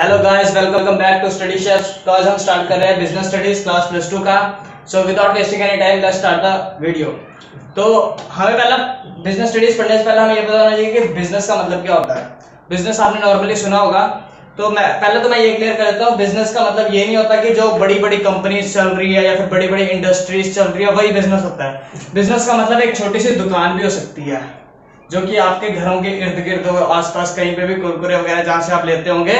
Hello guys, welcome back to study chefs. तो आज हम स्टार्ट कर रहे हैं बिजनेस स्टडीज क्लास +2 का। So without wasting any time let's start the video. तो हमें पहला बिजनेस स्टडीज पढ़ने से पहले हमें ये बताना चाहिए कि बिजनेस का मतलब क्या होता है। बिजनेस आपने नॉर्मली सुना होगा, तो मैं ये क्लियर कर देता हूँ। बिजनेस का मतलब ये नहीं होता कि जो बड़ी बड़ी कंपनीज चल रही है या फिर बड़ी बड़ी इंडस्ट्रीज चल रही है वही बिजनेस होता है। बिजनेस का मतलब एक छोटी सी दुकान भी हो सकती है जो कि आपके घरों के इर्द गिर्द आसपास कहीं पे भी कुरकुरे वगैरह जहां से आप लेते होंगे,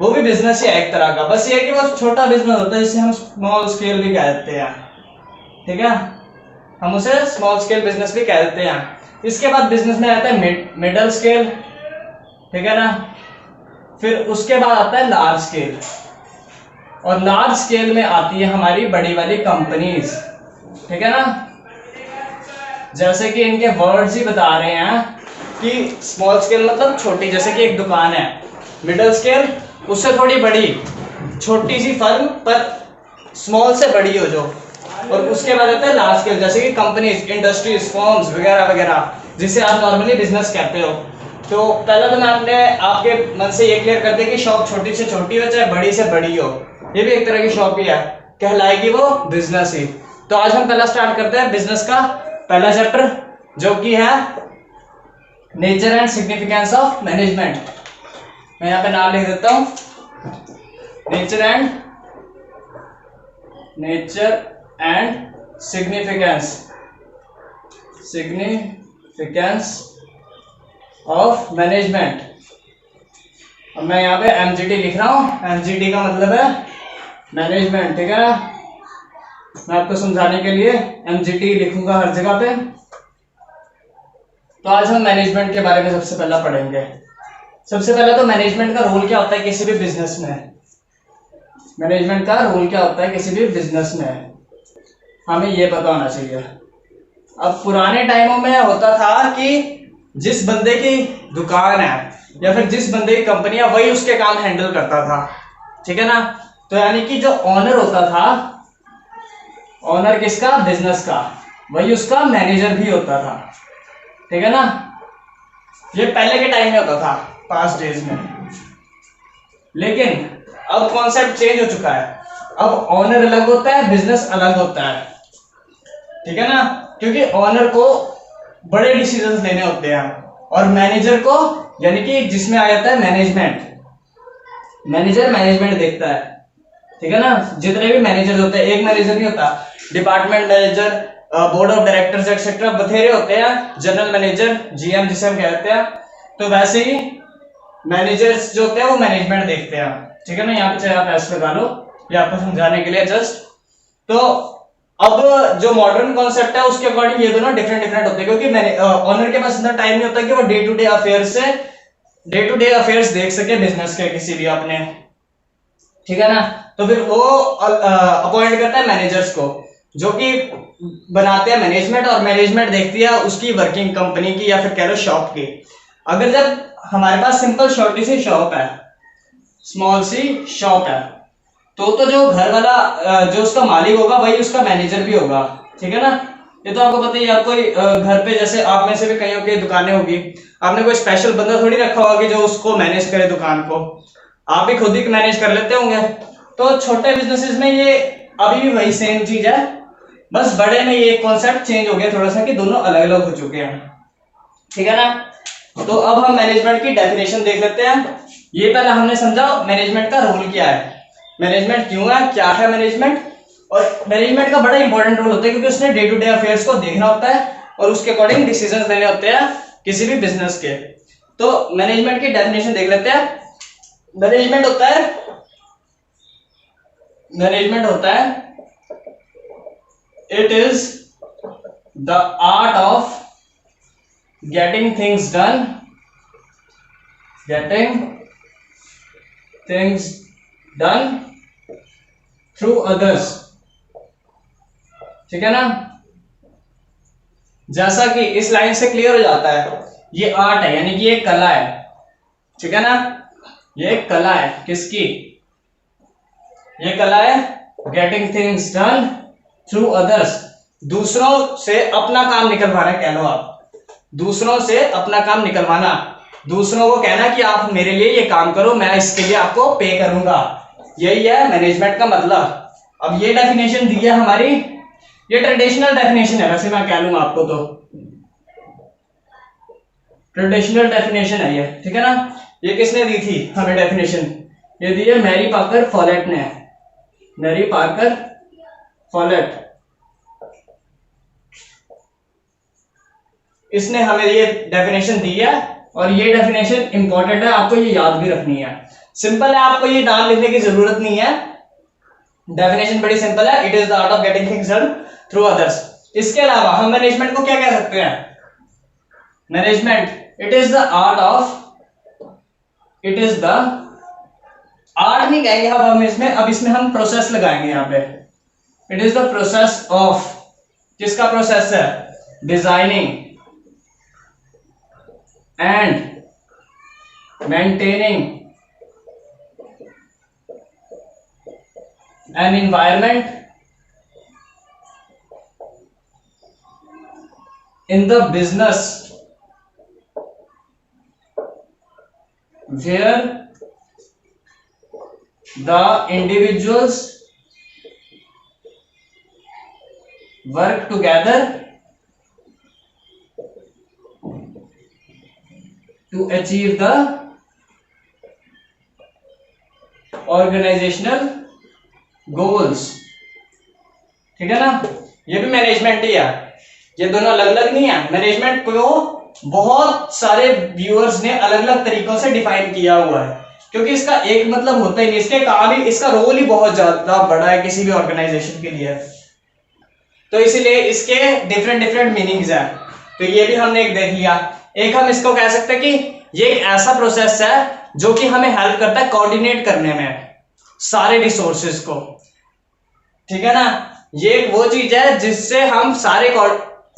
वो भी बिजनेस ही है एक तरह का। बस ये है कि वो छोटा बिजनेस होता है जिसे हम स्मॉल स्केल भी कह देते हैं। ठीक है, हम उसे स्मॉल स्केल बिजनेस भी कह देते हैं। इसके बाद बिजनेस में आता है मिडल स्केल, ठीक है ना। फिर उसके बाद आता है लार्ज स्केल, और लार्ज स्केल में आती है हमारी बड़ी वाली कंपनीज, ठीक है ना। जैसे कि इनके वर्ड्स ही बता रहे हैं कि स्मॉल स्केल मतलब छोटी, जैसे कि एक दुकान है। मिडल स्केल उससे थोड़ी बड़ी, छोटी सी फर्म पर स्मॉल से बड़ी हो जो। और उसके बाद आता है लार्ज स्केल, जैसे कि कंपनीज, इंडस्ट्रीज, फर्म्स वगैरह वगैरह, जिसे आप नॉर्मली बिजनेस कहते हो। तो पहला तो मैं अपने आपके मन से ये क्लियर कर दे कि शॉप छोटी से छोटी हो चाहे बड़ी से बड़ी हो, ये भी एक तरह की शॉप ही है, कहलाएगी वो बिजनेस ही। तो आज हम पहला स्टार्ट करते हैं बिजनेस का पहला चैप्टर, जो कि है nature and significance of management. मैं यहाँ पे नाम लिख देता हूं, nature and significance of management. अब मैं यहाँ पे एमजीटी लिख रहा हूं। एमजीटी का मतलब है मैनेजमेंट, ठीक है। मैं आपको समझाने के लिए एमजीटी लिखूंगा हर जगह पे। तो आज हम मैनेजमेंट के बारे में सबसे पहला पढ़ेंगे। सबसे पहले तो मैनेजमेंट का रोल क्या होता है किसी भी बिजनेस में। मैनेजमेंट का रोल क्या होता है किसी भी बिजनेस में, हमें ये पता होना चाहिए। अब पुराने टाइमों में होता था कि जिस बंदे की दुकान है या फिर जिस बंदे की कंपनी है वही उसके काम हैंडल करता था, ठीक है ना। तो यानी कि जो ऑनर होता था, ऑनर किसका, बिजनेस का, वही उसका मैनेजर भी होता था, ठीक है ना। ये पहले के टाइम में होता था, पास्ट डेज में। लेकिन अब कॉन्सेप्ट चेंज हो चुका है। अब ऑनर अलग होता है, बिजनेस अलग होता है, ठीक है ना। क्योंकि ऑनर को बड़े डिसीजंस लेने होते हैं और मैनेजर को, यानी कि जिसमें आ जाता है मैनेजमेंट, मैनेजर मैनेजमेंट देखता है, ठीक है ना। जितने भी मैनेजर होते हैं, एक मैनेजर नहीं होता, department manager, board of directors etcetera बथेरे होते हैं, जनरल मैनेजर, जीएम जिसे हम कहते हैं। तो वैसे ही मैनेजर्स जो होते हैं वो मैनेजमेंट देखते हैं, ठीक है ना। यहाँ पे चाहे आप ऐसे लगा लो, ये आपको समझाने के लिए जस्ट। तो अब जो मॉडर्न कॉन्सेप्ट है उसके अकॉर्डिंग ये दोनों डिफरेंट होते हैं, क्योंकि ऑनर के पास इतना टाइम नहीं होता कि वो डे टू डे अफेयर्स देख सके बिजनेस के किसी भी अपने, ठीक है ना। तो फिर वो अपॉइंट करता है मैनेजर्स को, जो कि बनाते हैं मैनेजमेंट, और मैनेजमेंट देखती है उसकी वर्किंग कंपनी की या फिर कह लो शॉप की। अगर जब हमारे पास सिंपल छोटी सी शॉप है, स्मॉल सी शॉप है, तो जो घर वाला जो उसका मालिक होगा वही उसका मैनेजर भी होगा, ठीक है ना। ये तो आपको पता ही है। कोई घर पे, जैसे आप में से भी कईयों की दुकानें होगी, आपने कोई स्पेशल बंदा थोड़ी रखा होगा कि जो उसको मैनेज करे दुकान को, आप ही खुद ही मैनेज कर लेते होंगे। तो छोटे बिजनेसेस में ये अभी भी वही सेम चीज है, बस बड़े में ये कॉन्सेप्ट चेंज हो गया थोड़ा सा कि दोनों अलग अलग हो चुके हैं, ठीक है ना। तो अब हम मैनेजमेंट की डेफिनेशन देख लेते हैं। ये पहले हमने समझा मैनेजमेंट का रोल क्या है, मैनेजमेंट क्यों है, क्या है मैनेजमेंट। और मैनेजमेंट का बड़ा इंपॉर्टेंट रोल होता है क्योंकि उसने डे टू डे अफेयर्स को देखना होता है और उसके अकॉर्डिंग डिसीजंस लेने होते हैं किसी भी बिजनेस के। तो मैनेजमेंट की डेफिनेशन देख लेते हैं। मैनेजमेंट होता है it is the art of getting things done through others, ठीक है ना। जैसा कि इस लाइन से क्लियर हो जाता है, ये आर्ट है, यानी कि ये कला है, ठीक है ना। ये कला है किसकी, ये कला है getting things done through others, दूसरों से अपना काम निकलवाना, कह लो आप, दूसरों से अपना काम निकलवाना। दूसरों को कहना कि आप मेरे लिए ये काम करो, मैं इसके लिए आपको पे करूंगा, यही है मैनेजमेंट का मतलब। अब ये डेफिनेशन दी है हमारी, ये ट्रेडिशनल डेफिनेशन है, वैसे मैं कह लूंगा आपको तो ट्रेडिशनल डेफिनेशन है ये, ठीक है ना। ये किसने दी थी हमें डेफिनेशन? ये दी है मैरी पार्कर फॉलेट ने, मैरी पार्कर फॉलेट, इसने हमें ये डेफिनेशन दी है। और ये डेफिनेशन इंपॉर्टेंट है, आपको ये याद भी रखनी है। सिंपल है, आपको ये नाम लिखने की जरूरत नहीं है, डेफिनेशन बड़ी सिंपल है। It is the art of getting things done through others. इसके अलावा हम मैनेजमेंट को क्या कह सकते हैं? Management it is the art of, it is the art नहीं कहेंगे अब हम इसमें, अब इसमें हम प्रोसेस लगाएंगे यहां पे। It is the process of, किसका प्रोसेस है? Designing and maintaining an environment in the business where the individuals work together to achieve the organizational goals। ठीक है ना, ये भी मैनेजमेंट ही है, ये दोनों अलग अलग नहीं है। मैनेजमेंट को बहुत सारे व्यूअर्स ने अलग अलग तरीकों से डिफाइन किया हुआ है, क्योंकि इसका एक मतलब होता ही नहीं, इसके काम ही, इसका रोल ही बहुत ज्यादा बड़ा है किसी भी ऑर्गेनाइजेशन के लिए, तो इसीलिए इसके डिफरेंट डिफरेंट मीनिंग्स है। तो ये भी हमने एक देख लिया। एक हम इसको कह सकते हैं कि ये एक ऐसा प्रोसेस है जो कि हमें हेल्प करता है कोऑर्डिनेट करने में सारे रिसोर्सेज को, ठीक है ना। ये एक वो चीज है जिससे हम सारे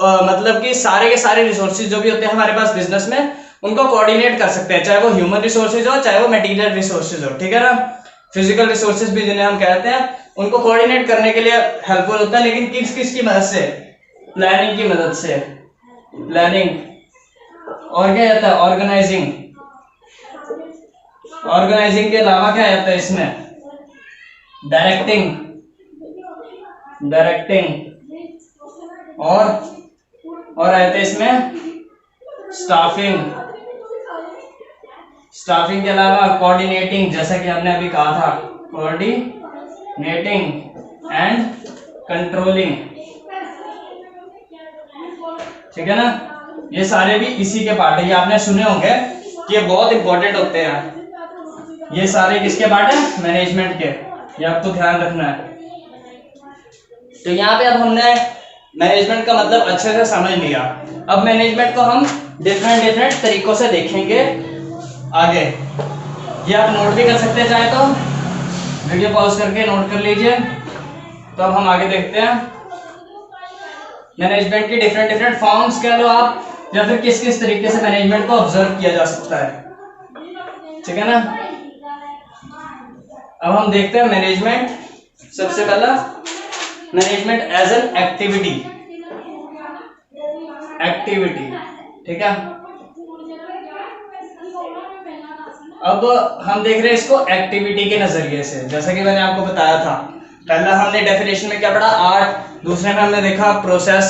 मतलब कि सारे के सारे रिसोर्सेज जो भी होते हैं हमारे पास बिजनेस में, उनको कोऑर्डिनेट कर सकते हैं, चाहे वो ह्यूमन रिसोर्सेज हो, चाहे वो मटेरियल रिसोर्सेज हो, ठीक है ना। फिजिकल रिसोर्सेज भी जिन्हें हम कहते हैं, उनको कोऑर्डिनेट करने के लिए हेल्पफुल होता है, लेकिन किस किस की मदद से? प्लानिंग की मदद से, प्लानिंग, और क्या आता है? ऑर्गेनाइजिंग। ऑर्गेनाइजिंग के अलावा क्या आता है इसमें? डायरेक्टिंग, डायरेक्टिंग, और आते हैं इसमें स्टाफिंग। स्टाफिंग के अलावा कोऑर्डिनेटिंग, जैसा कि हमने अभी कहा था, कोऑर्डिनेटिंग एंड कंट्रोलिंग, ठीक है ना। ये सारे भी इसी के पार्ट है, ये आपने सुने होंगे कि ये बहुत इंपॉर्टेंट होते हैं। ये सारे किसके पार्ट है? मैनेजमेंट के, ये आपको ध्यान रखना है। तो यहाँ पे अब हमने मैनेजमेंट का मतलब अच्छे से समझ लिया। अब मैनेजमेंट को हम डिफरेंट डिफरेंट तरीकों से देखेंगे आगे। ये आप नोट भी कर सकते हैं, चाहे तो वीडियो पॉज करके नोट कर लीजिए। तो अब हम आगे देखते हैं मैनेजमेंट की डिफरेंट डिफरेंट फॉर्म्स कह लो आप, या फिर किस किस तरीके से मैनेजमेंट को ऑब्जर्व किया जा सकता है, ठीक है ना। अब हम देखते हैं मैनेजमेंट। सबसे पहला management as an activity, activity, ठीक है। अब हम देख रहे हैं इसको एक्टिविटी के नजरिए से, जैसा कि मैंने आपको बताया था। पहला हमने डेफिनेशन में क्या पढ़ा? आर्ट, दूसरे में हमने देखा प्रोसेस।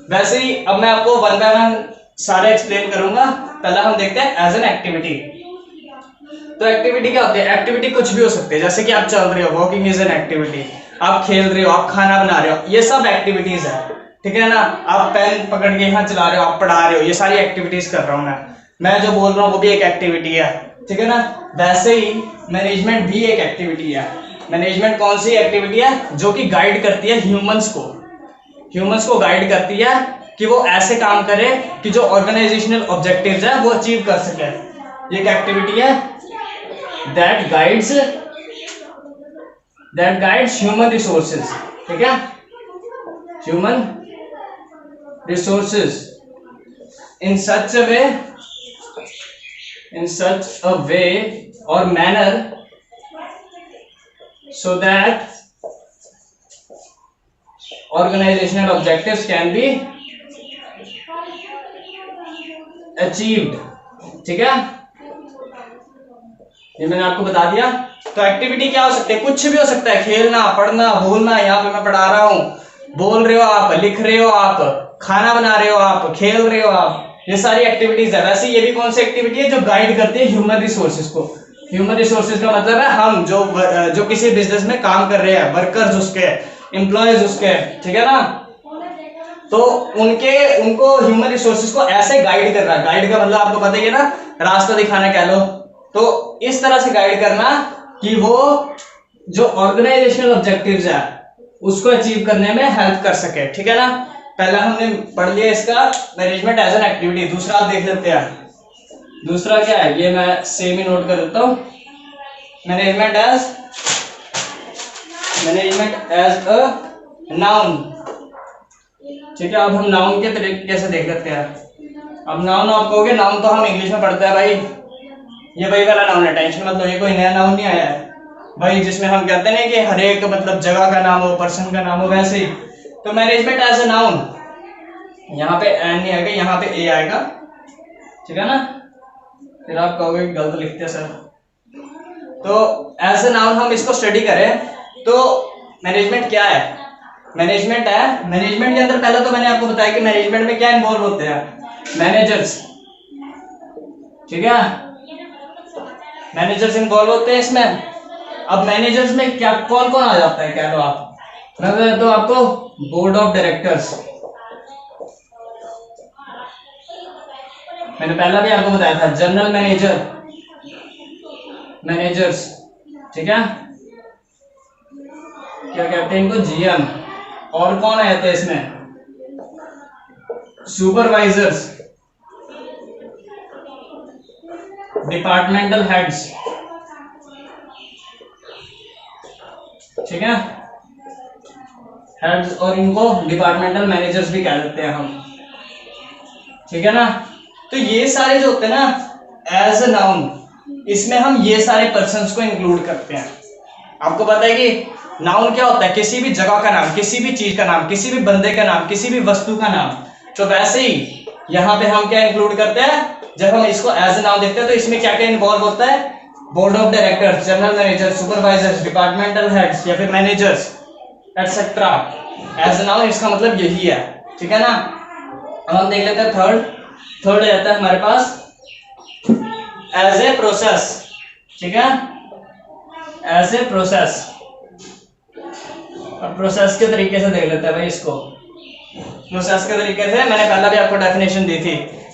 वैसे ही अब मैं आपको वन बाय वन सारे एक्सप्लेन करूंगा। पहला हम देखते हैं एज एन एक्टिविटी। तो एक्टिविटी क्या होती है? एक्टिविटी कुछ भी हो सकती है, जैसे कि आप चल रहे हो, वॉकिंग इज एन एक्टिविटी, आप खेल रहे हो, आप खाना बना रहे हो, ये सब एक्टिविटीज है, ठीक है ना। आप पेन पकड़ के यहाँ चला रहे हो, आप पढ़ा रहे हो, ये सारी एक्टिविटीज कर रहा हूँ मैं जो बोल रहा हूँ वो भी एक एक्टिविटी है, ठीक है ना। वैसे ही मैनेजमेंट भी एक एक्टिविटी है। मैनेजमेंट कौन सी एक्टिविटी है? जो कि गाइड करती है ह्यूमंस को गाइड करती है कि वो ऐसे काम करे कि जो ऑर्गेनाइजेशनल ऑब्जेक्टिव्स है वो अचीव कर सके। ये एक एक्टिविटी है दैट गाइड्स ह्यूमन रिसोर्सेज, ठीक है, human resources in such a way or manner so that organizational objectives can be achieved, ठीक है। ये मैंने आपको बता दिया। तो एक्टिविटी क्या हो सकती है, कुछ भी हो सकता है, खेलना, पढ़ना, बोलना। यहाँ पे मैं पढ़ा रहा हूँ, बोल रहे हो आप, लिख रहे हो आप, खाना बना रहे हो आप, खेल रहे हो आप, ये सारी एक्टिविटीज है। वैसे ये भी कौन सी एक्टिविटी है जो गाइड करती है ह्यूमन रिसोर्सेज को। ह्यूमन रिसोर्सेज का मतलब है हम जो किसी बिजनेस में काम कर रहे हैं, वर्कर्स उसके, एम्प्लॉयज उसके, ठीक है ना। तो उनको ह्यूमन रिसोर्सेज को ऐसे गाइड करना, गाइड का मतलब आपको पता ही है ना, रास्ता दिखाना कह लो। तो इस तरह से गाइड करना कि वो जो ऑर्गेनाइजेशनल ऑब्जेक्टिव्स है उसको अचीव करने में हेल्प कर सके, ठीक है ना। पहला हमने पढ़ लिया इसका मैनेजमेंट एज एन एक्टिविटी। दूसरा आप देख लेते हैं, दूसरा क्या है, ये मैं सेम ही नोट कर देता हूं। मैनेजमेंट एज अ नाउन, ठीक है। अब हम नाउन के तरीके से देख लेते हैं। अब नाउन आप कहोगे, नाउन तो हम इंग्लिश में पढ़ते हैं भाई, ये वही वाला नाउन है, टेंशन मत लो, ये कोई नया नाउन नहीं आया है भाई, जिसमें हम कहते हैं कि हर एक मतलब जगह का नाम हो, पर्सन का नाम हो, वैसे ही। तो मैनेजमेंट एज अ नाउन, यहाँ पे एन नहीं आएगा, यहाँ पे ए आएगा, ठीक है ना। फिर आप कहोगे गलत लिखते हैं सर। तो एज अ नाउन हम इसको स्टडी करें तो मैनेजमेंट क्या है, मैनेजमेंट है, मैनेजमेंट के अंदर पहले तो मैंने आपको बताया कि मैनेजमेंट में क्या इन्वॉल्व होते हैं, मैनेजर्स, ठीक है, मैनेजर्स इन्वॉल्व होते हैं इसमें। अब मैनेजर्स में क्या कौन कौन आ जाता है, कह लो आप, मैं बता दूं आपको, बोर्ड ऑफ डायरेक्टर्स, मैंने पहला भी आपको बताया था, जनरल मैनेजर, मैनेजर्स, ठीक है, क्या कहते हैं इनको, जीएम। और कौन आए थे इसमें, सुपरवाइजर्स, डिपार्टमेंटल हेड्स, ठीक है, हेड्स, और इनको डिपार्टमेंटल मैनेजर्स भी कह देते हैं हम, ठीक है ना। तो ये सारे जो होते हैं ना एज अ नाउन, इसमें हम ये सारे पर्सन्स को इंक्लूड करते हैं। आपको पता है कि नाउन क्या होता है, किसी भी जगह का नाम, किसी भी चीज का नाम, किसी भी बंदे का नाम, किसी भी वस्तु का नाम। तो वैसे ही यहाँ पे हम क्या इंक्लूड करते हैं, जब हम इसको एज अ नाउन देखते हैं तो इसमें क्या क्या इन्वॉल्व होता है, board of directors, general manager, supervisors, departmental heads या फिर managers etcetera. As a noun इसका मतलब यही है, ठीक है ना। अब हम देख लेते हैं थर्ड रहता है हमारे पास एज ए प्रोसेस, ठीक है, एज ए प्रोसेस। अब प्रोसेस के तरीके से देख लेते हैं भाई इसको। प्रोसेस के तरीके से मैंने पहला भी आपको डेफिनेशन दी थी,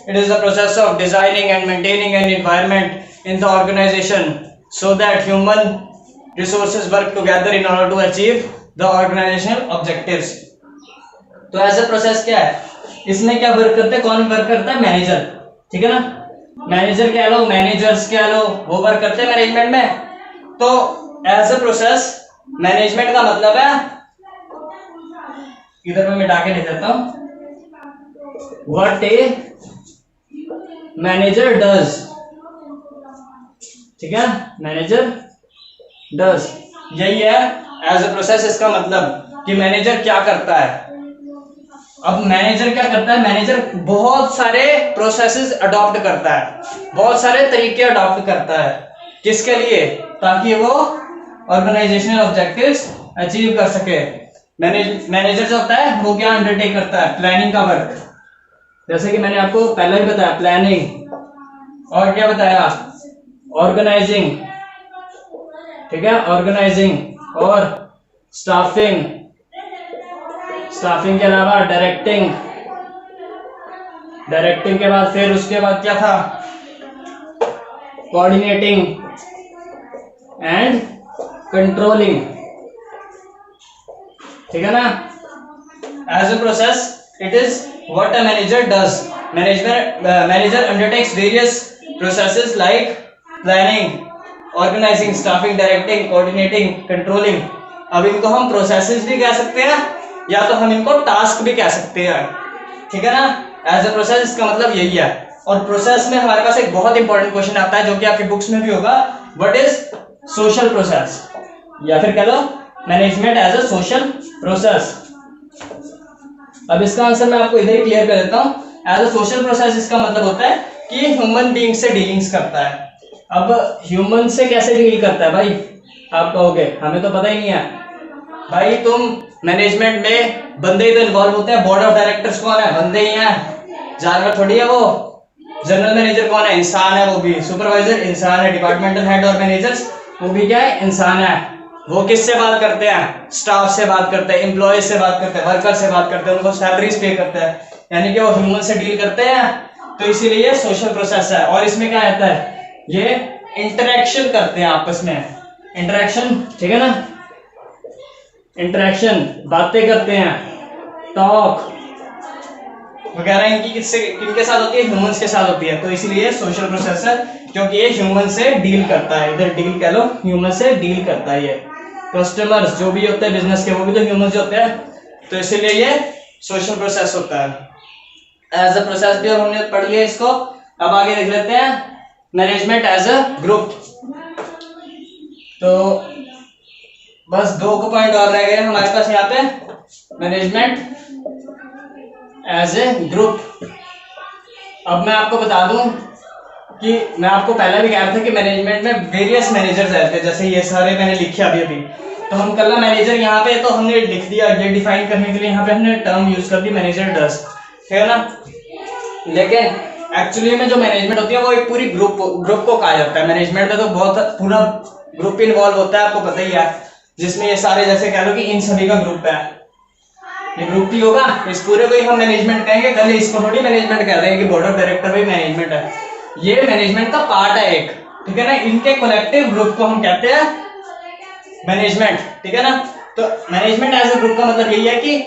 it is the process of designing and maintaining an environment in the organization so that human resources work together in order to achieve the organizational objectives. तो एज ए प्रोसेस क्या है, इसमें क्या वर्क करते हैं, कौन वर्क करता है, मैनेजर, ठीक है ना। मैनेजर कह लो, मैनेजर्स कह लो, वो वर्क करते हैं मैनेजमेंट में। तो एज अ प्रोसेस मैनेजमेंट का मतलब है, इधर मैं मिटा के लिख देता हूं, व्हाट ए मैनेजर डज, ठीक है, मैनेजर डज, यही है एज अ प्रोसेस। इसका मतलब कि मैनेजर क्या करता है। अब मैनेजर क्या करता है, मैनेजर बहुत सारे प्रोसेसेस अडॉप्ट करता है, बहुत सारे तरीके अडॉप्ट करता है, किसके लिए, ताकि वो ऑर्गेनाइजेशनल ऑब्जेक्टिव्स अचीव कर सके। मैनेजर जो होता है वो क्या अंडरटेक करता है, प्लानिंग का वर्क, जैसे कि मैंने आपको पहले ही बताया, प्लानिंग, और क्या बताया, ऑर्गेनाइजिंग, ठीक है, ऑर्गेनाइजिंग, और स्टाफिंग, स्टाफिंग के अलावा डायरेक्टिंग, डायरेक्टिंग के बाद फिर उसके बाद क्या था, कोऑर्डिनेटिंग एंड कंट्रोलिंग, ठीक है ना। As a process it is what a manager does. Manager undertakes various processes like planning, organizing, staffing, directing, coordinating, controlling. अब इनको हम प्रोसेसेस भी कह सकते हैं या तो हम इनको टास्क भी कह सकते हैं, ठीक है ना। एज अ प्रोसेस इसका मतलब यही है। और प्रोसेस में हमारे पास एक बहुत इंपॉर्टेंट क्वेश्चन आता है जो कि आपकी बुक्स में भी होगा, व्हाट इज सोशल प्रोसेस, या फिर कह लो management as a social process. अब इसका आंसर मैं आपको इधर ही क्लियर कर देता हूं। एज अ सोशल प्रोसेस इसका मतलब होता है कि ह्यूमन बीइंग से डीलिंग्स करता है, अब ह्यूमन से कैसे डील करता है भाई, आप कहोगे हमें तो पता ही नहीं है। भाई तुम मैनेजमेंट में बंदे ही तो इन्वॉल्व होते हैं। बोर्ड ऑफ डायरेक्टर्स कौन है, बंदे ही हैं, जानवर थोड़ी है वो। जनरल मैनेजर कौन है, इंसान है वो भी। सुपरवाइजर इंसान है। डिपार्टमेंटल हेड और मैनेजर्स वो भी क्या है, इंसान है। वो किससे बात करते हैं, स्टाफ से बात करते हैं, एम्प्लॉय से बात करते हैं, वर्कर से बात करते हैं, उनको सैलरीज पे करते हैं, यानी कि वो ह्यूमन से डील करते हैं। तो इसीलिए सोशल प्रोसेस है। और इसमें क्या आता है, ये इंटरेक्शन करते हैं आपस में, इंटरेक्शन, ठीक है ना, इंटरेक्शन, बातें करते हैं, टॉक वगैरह इनकी किनके साथ होती है, ह्यूमंस के साथ होती है। तो इसीलिए सोशल प्रोसेस है, क्योंकि ये ह्यूमन से डील करता है। इधर डील कह लो, ह्यूमन से डील करता है। ये कस्टमर्स जो भी होते हैं बिजनेस के, वो भी तो ह्यूमंस होते हैं। तो इसीलिए ये सोशल प्रोसेस होता है। एज अ प्रोसेस भी और हमने पढ़ लिया इसको। अब आगे देख लेते हैं मैनेजमेंट एज अ ग्रुप। तो बस 2 पॉइंट और रह गए हमारे पास यहाँ पे, मैनेजमेंट एज ए ग्रुप। अब मैं आपको बता दूं कि मैं आपको पहले भी कह रहा था कि मैनेजमेंट में वेरियस मैनेजर्स रहते हैं, जैसे ये सारे मैंने लिखे अभी। तो हम कल मैनेजर यहाँ पे तो हमने लिख दिया, ये डिफाइन करने के लिए यहाँ पे हमने टर्म यूज कर दी मैनेजर डज, ठीक है ना। लेकिन एक्चुअली में जो मैनेजमेंट होती है वो एक पूरी ग्रुप को कहा जाता है। मैनेजमेंट में तो बहुत पूरा ग्रुप इन्वॉल्व होता है, आपको पता ही है, जिसमें ये सारे, जैसे कह लो कि इन सभी का ग्रुप है, ये ग्रुप ही होगा। इस पूरे को ही हम मैनेजमेंट कहेंगे, कल इसको थोड़ी मैनेजमेंट कह रहे हैं कि बोर्ड ऑफ डायरेक्टर भी मैनेजमेंट है। ये मैनेजमेंट का पार्ट है एक, ठीक है ना। इनके कलेक्टिव ग्रुप को हम कहते हैं मैनेजमेंट, ठीक है ना। तो मैनेजमेंट एज अ ग्रुप का मतलब यही है कि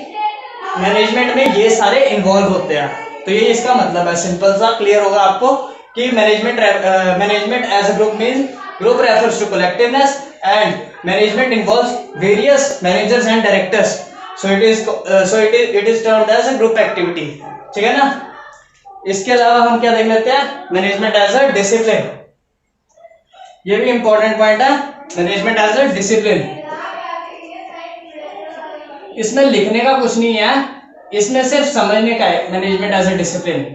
मैनेजमेंट में ये सारे इन्वॉल्व होते हैं। तो ये इसका मतलब है, सिंपल सा क्लियर होगा आपको कि management as a group means group refers to collectiveness and management involves various managers and directors. So it is termed as a group activity, ठीक है ना। इसके अलावा हम क्या देख लेते हैं, मैनेजमेंट एज अ डिसिप्लिन। ये भी इंपॉर्टेंट पॉइंट है, मैनेजमेंट एज अ डिसिप्लिन। इसमें लिखने का कुछ नहीं है, इसमें सिर्फ समझने का है। Management as a discipline,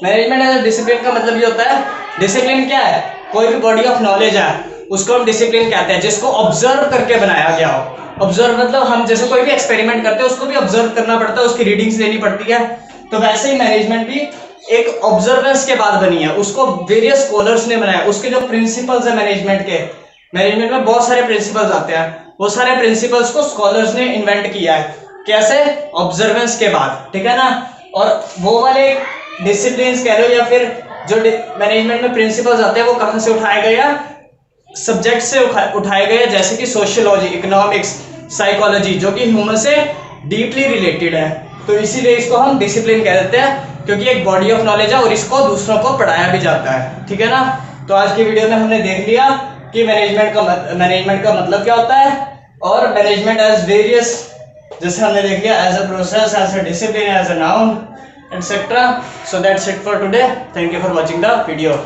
management as a discipline का मतलब ये होता है, डिसिप्लिन क्या है, कोई भी बॉडी ऑफ नॉलेज है उसको हम डिसिप्लिन कहते हैं, जिसको ऑब्जर्व करके बनाया गया हो। ऑब्जर्व मतलब हम जैसे कोई भी एक्सपेरिमेंट करते हैं उसको भी ऑब्जर्व करना पड़ता है, उसकी रीडिंग्स लेनी पड़ती है। तो वैसे ही मैनेजमेंट भी एक ऑब्जर्वेंस के बाद बनी है, उसको वेरियस स्कॉलर्स ने बनाया। उसके जो प्रिंसिपल्स है मैनेजमेंट के, मैनेजमेंट में बहुत सारे प्रिंसिपल्स आते हैं, वो सारे प्रिंसिपल्स को स्कॉलर्स ने इन्वेंट किया है। कैसे, ऑब्जर्वेंस के बाद, ठीक है ना। और वो वाले डिसिप्लिन कह लो या फिर जो मैनेजमेंट में प्रिंसिपल्स आते हैं वो कहां से उठाए गए या सब्जेक्ट से उठाए गए, जैसे कि सोशियोलॉजी, इकोनॉमिक्स, साइकोलॉजी, जो कि ह्यूमन से डीपली रिलेटेड है। तो इसीलिए इसको हम डिसिप्लिन कह देते हैं, क्योंकि एक बॉडी ऑफ नॉलेज है और इसको दूसरों को पढ़ाया भी जाता है, ठीक है ना। तो आज की वीडियो में हमने देख लिया कि मैनेजमेंट का मतलब क्या होता है, और मैनेजमेंट एज वेरियस, जैसे हमने देख लिया, as a process, as a discipline, as a noun, etc. So that's it for today. Thank you for watching the video.